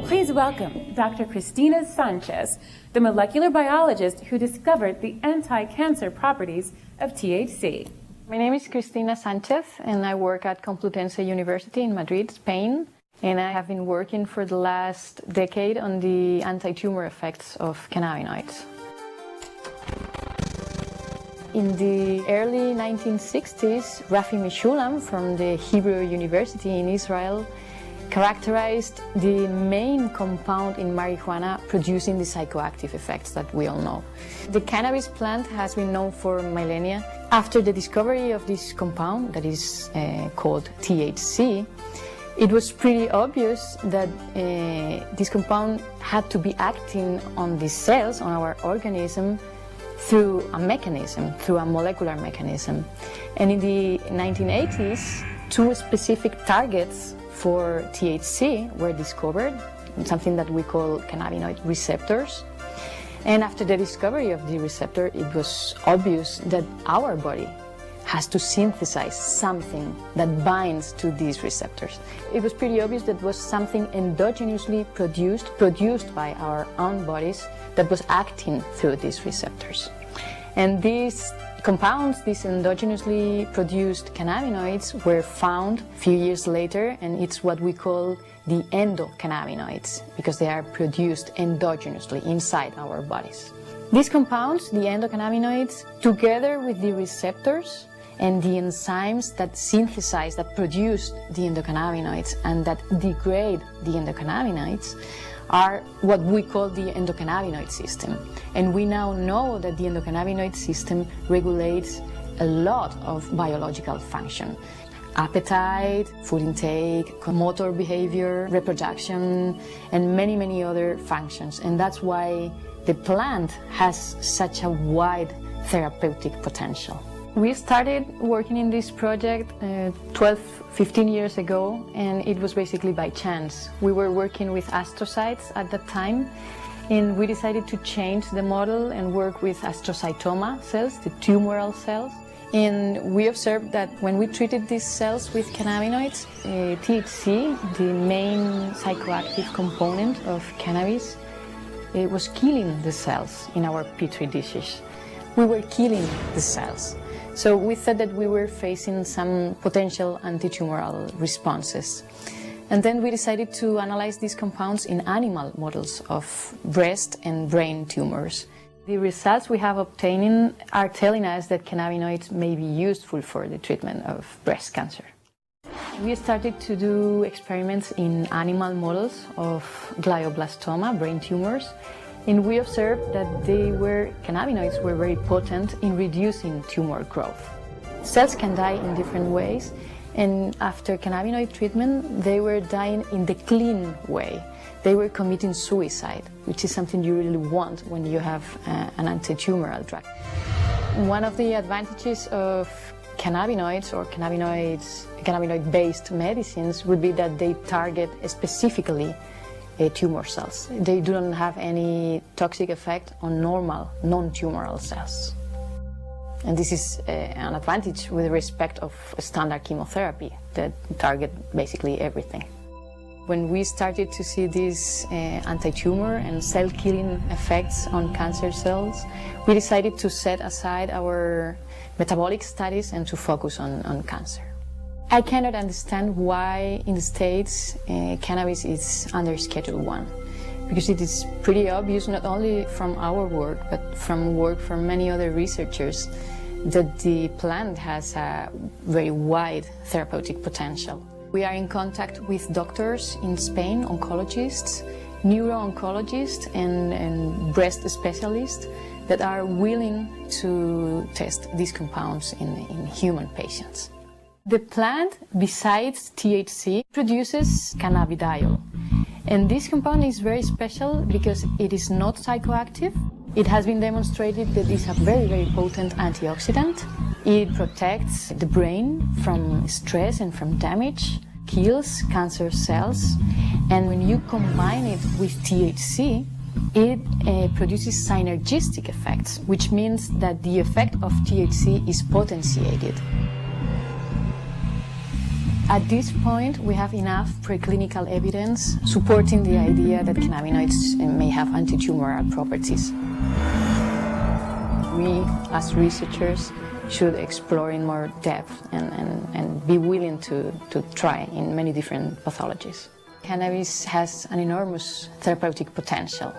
Please welcome Dr. Cristina Sanchez, the molecular biologist who discovered the anti-cancer properties of THC. My name is Cristina Sanchez, and I work at Complutense University in Madrid, Spain. And I have been working for the last decade on the anti-tumor effects of cannabinoids. In the early 1960s, Rafi Meshulam from the Hebrew University in Israel characterized the main compound in marijuana producing the psychoactive effects that we all know. The cannabis plant has been known for millennia. After the discovery of this compound, that is called THC, it was pretty obvious that this compound had to be acting on the cells, on our organism, through a mechanism, through a molecular mechanism. And in the 1980s, two specific targets for THC were discovered, something that we call cannabinoid receptors. And after the discovery of the receptor, it was obvious that our body has to synthesize something that binds to these receptors. It was pretty obvious that was something endogenously produced by our own bodies that was acting through these receptors. And these compounds, these endogenously produced cannabinoids, were found a few years later, and it's what we call the endocannabinoids, because they are produced endogenously inside our bodies. These compounds, the endocannabinoids, together with the receptors and the enzymes that synthesize, that produce the endocannabinoids and that degrade the endocannabinoids, are what we call the endocannabinoid system. And we now know that the endocannabinoid system regulates a lot of biological function. Appetite, food intake, motor behavior, reproduction, and many, many other functions. And that's why the plant has such a wide therapeutic potential. We started working in this project 15 years ago, and it was basically by chance. We were working with astrocytes at that time, and we decided to change the model and work with astrocytoma cells, the tumoral cells. And we observed that when we treated these cells with cannabinoids, THC, the main psychoactive component of cannabis, it was killing the cells in our petri dishes. We were killing the cells. So we thought that we were facing some potential anti-tumoral responses. And then we decided to analyze these compounds in animal models of breast and brain tumors. The results we have obtained are telling us that cannabinoids may be useful for the treatment of breast cancer. We started to do experiments in animal models of glioblastoma, brain tumors, and we observed that cannabinoids were very potent in reducing tumor growth. Cells can die in different ways, and after cannabinoid treatment, they were dying in the clean way. They were committing suicide, which is something you really want when you have an anti-tumoral drug. One of the advantages of cannabinoids or cannabinoid-based medicines would be that they target specifically tumor cells. They do not have any toxic effect on normal, non-tumoral cells. And this is an advantage with respect of standard chemotherapy that target basically everything. When we started to see these anti-tumor and cell-killing effects on cancer cells, we decided to set aside our metabolic studies and to focus on cancer. I cannot understand why in the States cannabis is under Schedule 1, because it is pretty obvious, not only from our work, but from work from many other researchers, that the plant has a very wide therapeutic potential. We are in contact with doctors in Spain, oncologists, neuro-oncologists, and breast specialists that are willing to test these compounds in human patients. The plant, besides THC, produces cannabidiol. And this compound is very special because it is not psychoactive. It has been demonstrated that it is a very, very potent antioxidant. It protects the brain from stress and from damage, kills cancer cells, and when you combine it with THC, it produces synergistic effects, which means that the effect of THC is potentiated. At this point, we have enough preclinical evidence supporting the idea that cannabinoids may have anti-tumoral properties. We, as researchers, should explore in more depth and be willing to try in many different pathologies. Cannabis has an enormous therapeutic potential.